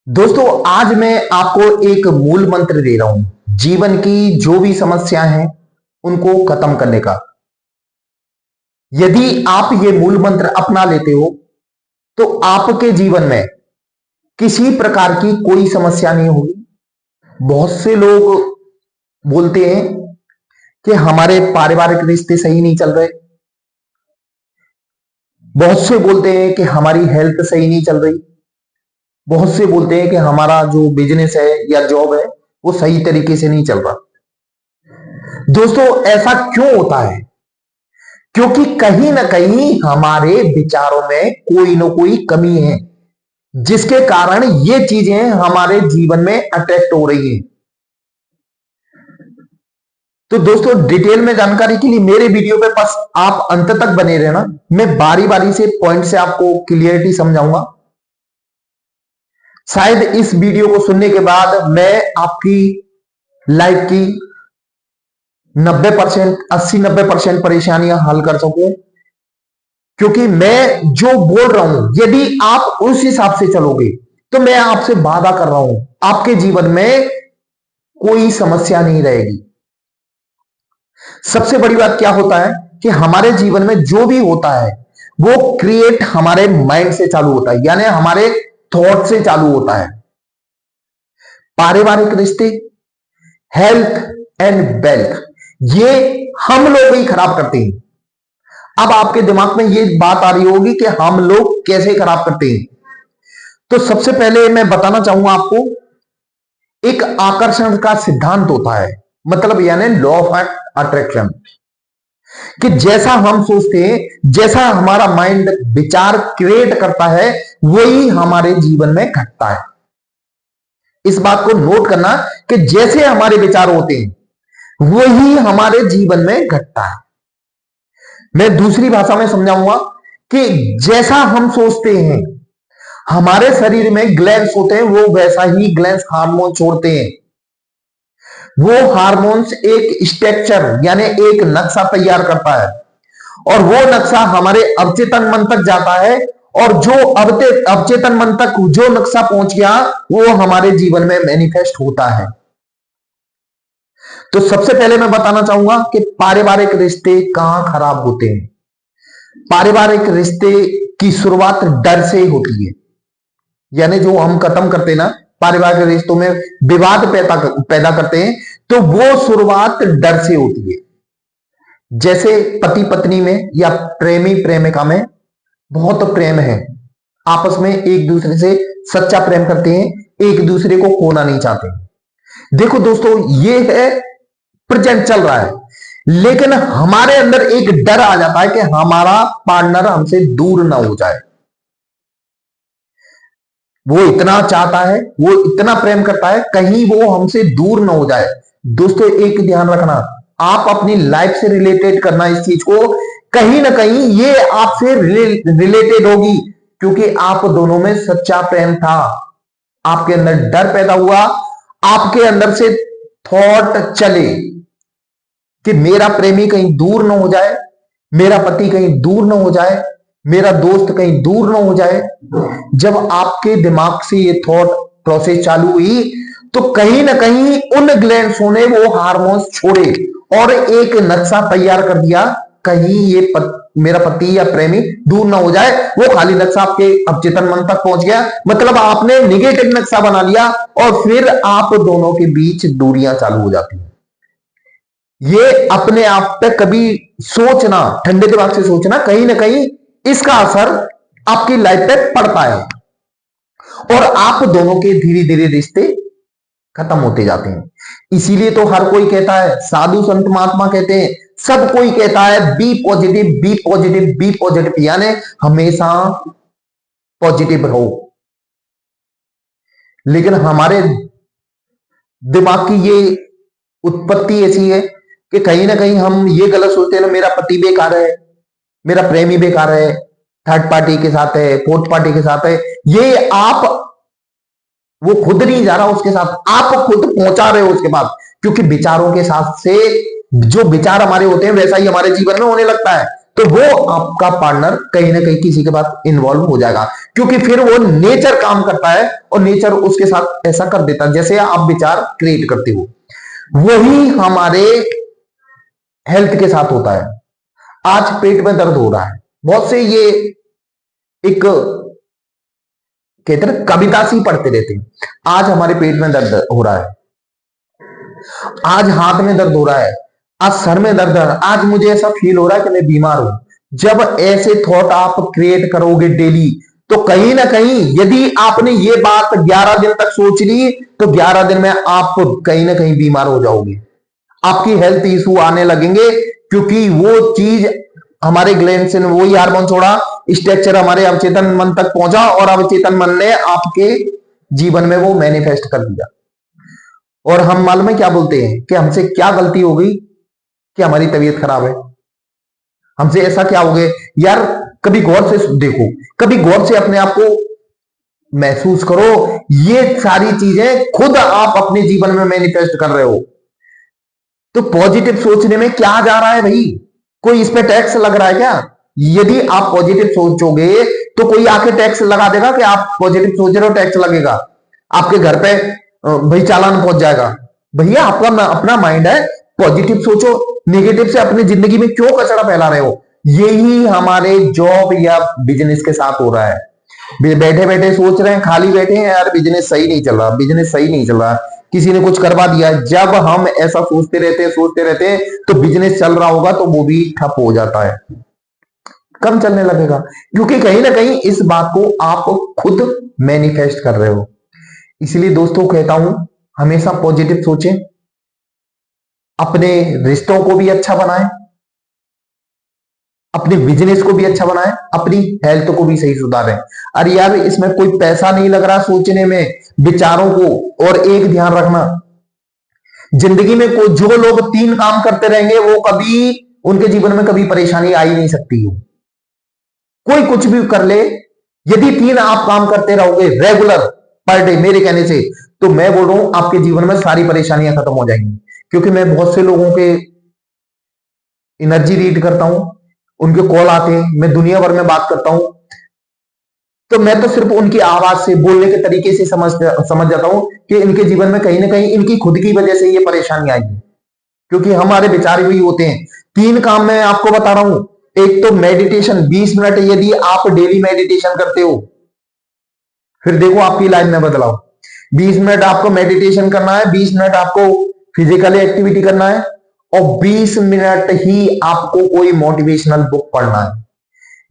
दोस्तों, आज मैं आपको एक मूल मंत्र दे रहा हूं जीवन की जो भी समस्या है उनको खत्म करने का। यदि आप ये मूल मंत्र अपना लेते हो तो आपके जीवन में किसी प्रकार की कोई समस्या नहीं होगी। बहुत से लोग बोलते हैं कि हमारे पारिवारिक रिश्ते सही नहीं चल रहे। बहुत से बोलते हैं कि हमारी हेल्थ सही नहीं चल रही। बहुत से बोलते हैं कि हमारा जो बिजनेस है या जॉब है वो सही तरीके से नहीं चल रहा। दोस्तों, ऐसा क्यों होता है? क्योंकि कहीं ना कहीं हमारे विचारों में कोई ना कोई कमी है, जिसके कारण ये चीजें हमारे जीवन में अट्रैक्ट हो रही हैं। तो दोस्तों, डिटेल में जानकारी के लिए मेरे वीडियो पे बस आप अंत तक बने रहना। मैं बारी बारी से पॉइंट से आपको क्लियरिटी समझाऊंगा। शायद इस वीडियो को सुनने के बाद मैं आपकी लाइफ की 90%, 80-90% परेशानियां हल कर सकूं। क्योंकि मैं जो बोल रहा हूं, यदि आप उस हिसाब से चलोगे तो मैं आपसे वादा कर रहा हूं आपके जीवन में कोई समस्या नहीं रहेगी। सबसे बड़ी बात क्या होता है कि हमारे जीवन में जो भी होता है वो क्रिएट हमारे माइंड से चालू होता है, यानी हमारे थॉट से चालू होता है। पारिवारिक रिश्ते, हेल्थ एंड वेल्थ, ये हम लोग ही खराब करते हैं। अब आपके दिमाग में ये बात आ रही होगी कि हम लोग कैसे खराब करते हैं। तो सबसे पहले मैं बताना चाहूंगा आपको, एक आकर्षण का सिद्धांत होता है, मतलब यानी लॉ ऑफ अट्रैक्शन, कि जैसा हम सोचते हैं, जैसा हमारा माइंड विचार क्रिएट करता है, वही हमारे जीवन में घटता है। इस बात को नोट करना कि जैसे हमारे विचार होते हैं वही हमारे जीवन में घटता है। मैं दूसरी भाषा में समझाऊंगा कि जैसा हम सोचते हैं, हमारे शरीर में ग्लैंड्स होते हैं, वो वैसा ही ग्लैंड्स हार्मोन छोड़ते हैं। वो हार्मोन्स एक स्ट्रक्चर यानी एक नक्शा तैयार करता है, और वो नक्शा हमारे अवचेतन मन तक जाता है, और जो अवचेतन मन तक जो नक्शा पहुंच गया वो हमारे जीवन में मैनिफेस्ट होता है। तो सबसे पहले मैं बताना चाहूंगा कि पारिवारिक रिश्ते कहां खराब होते हैं। पारिवारिक रिश्ते की शुरुआत डर से होती है, यानी जो हम खत्म करते हैं ना, पारिवारिक रिश्तों में विवाद पैदा करते हैं, तो वो शुरुआत डर से होती है। जैसे पति पत्नी में या प्रेमी प्रेमिका में बहुत प्रेम है, आपस में एक दूसरे से सच्चा प्रेम करते हैं, एक दूसरे को खोना नहीं चाहते। देखो दोस्तों, ये है प्रेजेंट चल रहा है, लेकिन हमारे अंदर एक डर आ जाता है कि हमारा पार्टनर हमसे दूर ना हो जाए। वो इतना चाहता है, वो इतना प्रेम करता है, कहीं वो हमसे दूर ना हो जाए। दोस्तों, एक ध्यान रखना, आप अपनी लाइफ से रिलेटेड करना इस चीज को, कहीं ना कहीं ये आपसे रिलेटेड होगी, क्योंकि आप दोनों में सच्चा प्रेम था। आपके अंदर डर पैदा हुआ, आपके अंदर से थॉट चले कि मेरा प्रेमी कहीं दूर ना हो जाए, मेरा पति कहीं दूर ना हो जाए, मेरा दोस्त कहीं दूर ना हो जाए। जब आपके दिमाग से ये थॉट प्रोसेस चालू हुई तो कहीं ना कहीं उन ग्लैंड्सों ने वो हार्मोन्स छोड़े और एक नक्शा तैयार कर दिया, कहीं ये मेरा पति या प्रेमी दूर ना हो जाए। वो खाली नक्शा आपके अवचेतन मन तक पहुंच गया, मतलब आपने निगेटिव नक्शा बना लिया, और फिर आप दोनों के बीच दूरियां चालू हो जाती हैं। ये अपने आप पे कभी सोचना, ठंडे दिमाग से सोचना, कहीं ना कहीं इसका असर आपकी लाइफ पे पड़ता है, और आप दोनों के धीरे धीरे रिश्ते खत्म होते जाते हैं। इसीलिए तो हर कोई कहता है, साधु संत महात्मा कहते हैं, सब कोई कहता है, be positive, be positive, be positive, यानी हमेशा पॉजिटिव रहो। लेकिन हमारे दिमाग की ये उत्पत्ति ऐसी है कि कहीं ना कहीं हम ये गलत सोचते हैं ना, मेरा पति बेकार है, मेरा प्रेमी बेकार है, थर्ड पार्टी के साथ है, फोर्थ पार्टी के साथ है। ये आप, वो खुद नहीं जा रहा उसके साथ, आप खुद पहुंचा रहे हो उसके पास, क्योंकि विचारों के साथ से जो विचार हमारे होते हैं वैसा ही हमारे जीवन में होने लगता है। तो वो आपका पार्टनर कहीं ना कहीं किसी के बाद इन्वॉल्व हो जाएगा, क्योंकि फिर वो नेचर काम करता है और नेचर उसके साथ ऐसा कर देता है जैसे आप विचार क्रिएट करते हो। वही हमारे हेल्थ के साथ होता है। आज पेट में दर्द हो रहा है, बहुत से ये एक कहते हैं कविता सी पढ़ते रहते हैं, आज हमारे पेट में दर्द हो रहा है, आज हाथ में दर्द हो रहा है, आज सर में दर्द है, आज मुझे ऐसा फील हो रहा है कि मैं बीमार हूं। जब ऐसे थॉट आप क्रिएट करोगे डेली, तो कहीं ना कहीं यदि आपने ये बात 11 दिन तक सोच ली, तो 11 दिन में आप कहीं ना कहीं बीमार हो जाओगे, आपकी हेल्थ इशू आने लगेंगे, क्योंकि वो चीज हमारे ग्लैंड से वही हार्मोन छोड़ा, स्ट्रक्चर हमारे अवचेतन मन तक पहुंचा और अवचेतन मन ने आपके जीवन में वो मैनिफेस्ट कर दिया। और हम मालूम है क्या बोलते हैं कि हमसे क्या गलती हो गई कि हमारी तबीयत खराब है, हमसे ऐसा क्या हो गया यार। कभी गौर से देखो, कभी गौर से अपने आप को महसूस करो, ये सारी चीजें खुद आप अपने जीवन में मैनिफेस्ट कर रहे हो। तो पॉजिटिव सोचने में क्या जा रहा है भाई, कोई इस पे टैक्स लग रहा है क्या? यदि आप पॉजिटिव सोचोगे तो कोई आके टैक्स लगा देगा कि आप पॉजिटिव सोच रहे हो, टैक्स लगेगा आपके घर पे, भाई चालान पहुंच जाएगा। भैया आपका अपना माइंड है, पॉजिटिव सोचो, नेगेटिव से अपनी जिंदगी में क्यों कचरा फैला रहे हो? यही हमारे जॉब या बिजनेस के साथ हो रहा है। बैठे बैठे सोच रहे हैं, खाली बैठे हैं यार बिजनेस सही नहीं चल रहा, बिजनेस सही नहीं चल रहा, किसी ने कुछ करवा दिया। जब हम ऐसा सोचते रहते हैं तो बिजनेस चल रहा होगा तो वो भी ठप हो जाता है, कम चलने लगेगा, क्योंकि कहीं ना कहीं इस बात को आप खुद मैनिफेस्ट कर रहे हो। इसलिए दोस्तों कहता हूं, हमेशा पॉजिटिव सोचें, अपने रिश्तों को भी अच्छा बनाएं, अपने बिजनेस को भी अच्छा बनाएं, अपनी हेल्थ को भी सही सुधारें। अरे यार इसमें कोई पैसा नहीं लग रहा सोचने में, विचारों को। और एक ध्यान रखना, जिंदगी में कोई जो लोग 3 काम करते रहेंगे वो कभी उनके जीवन में कभी परेशानी आ ही नहीं सकती हो। कोई कुछ भी कर ले, यदि 3 आप काम करते रहोगे रेगुलर पर डे मेरे कहने से, तो मैं बोल रहा हूं आपके जीवन में सारी परेशानियां खत्म हो जाएंगी। क्योंकि मैं बहुत से लोगों के एनर्जी रीड करता हूं, उनके कॉल आते हैं, मैं दुनिया भर में बात करता हूं, तो मैं तो सिर्फ उनकी आवाज से, बोलने के तरीके से समझ जाता हूं कि इनके जीवन में कहीं ना कहीं इनकी खुद की वजह से ये परेशानी आई है। क्योंकि हमारे विचार भी होते हैं। 3 काम मैं आपको बता रहा हूं, एक तो मेडिटेशन 20 मिनट, यदि आप डेली मेडिटेशन करते हो फिर देखो आपकी लाइफ में बदलाव। 20 मिनट आपको मेडिटेशन करना है, 20 मिनट आपको फिजिकल एक्टिविटी करना है, और 20 मिनट ही आपको कोई मोटिवेशनल बुक पढ़ना है।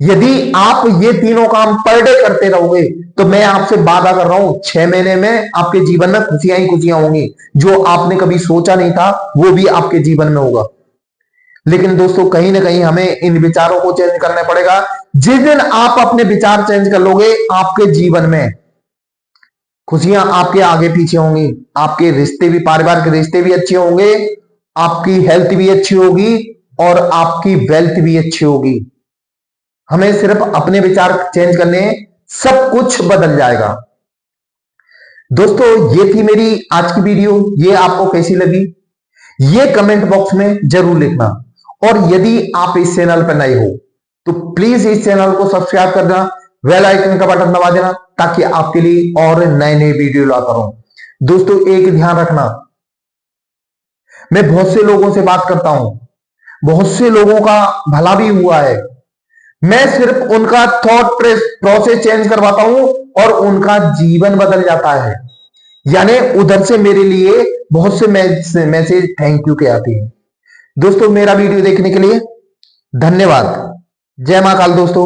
यदि आप ये तीनों काम पर डे करते रहोगे, तो मैं आपसे वादा कर रहा हूं 6 महीने में आपके जीवन में खुशियां ही खुशियां होंगी। जो आपने कभी सोचा नहीं था वो भी आपके जीवन में होगा। लेकिन दोस्तों कहीं ना कहीं हमें इन विचारों को चेंज करना पड़ेगा। जिस दिन आप अपने विचार चेंज कर लोगे, आपके जीवन में खुशियां आपके आगे पीछे होंगी, आपके रिश्ते भी, पारिवारिक रिश्ते भी अच्छे होंगे, आपकी हेल्थ भी अच्छी होगी और आपकी वेल्थ भी अच्छी होगी। हमें सिर्फ अपने विचार चेंज करने, सब कुछ बदल जाएगा। दोस्तों ये थी मेरी आज की वीडियो, ये आपको कैसी लगी ये कमेंट बॉक्स में जरूर लिखना। और यदि आप इस चैनल पर नए हो तो प्लीज इस चैनल को सब्सक्राइब कर देना, बेल आइकन का बटन दबा देना, ताकि आपके लिए और नए नए वीडियो लाता रहूं। दोस्तों एक ध्यान रखना, मैं बहुत से लोगों से बात करता हूं, बहुत से लोगों का भला भी हुआ है, मैं सिर्फ उनका थॉट प्रोसेस चेंज करवाता हूं और उनका जीवन बदल जाता है। यानी उधर से मेरे लिए बहुत से मैसेज थैंक यू के आते हैं। दोस्तों मेरा वीडियो देखने के लिए धन्यवाद। जय महाकाल दोस्तों।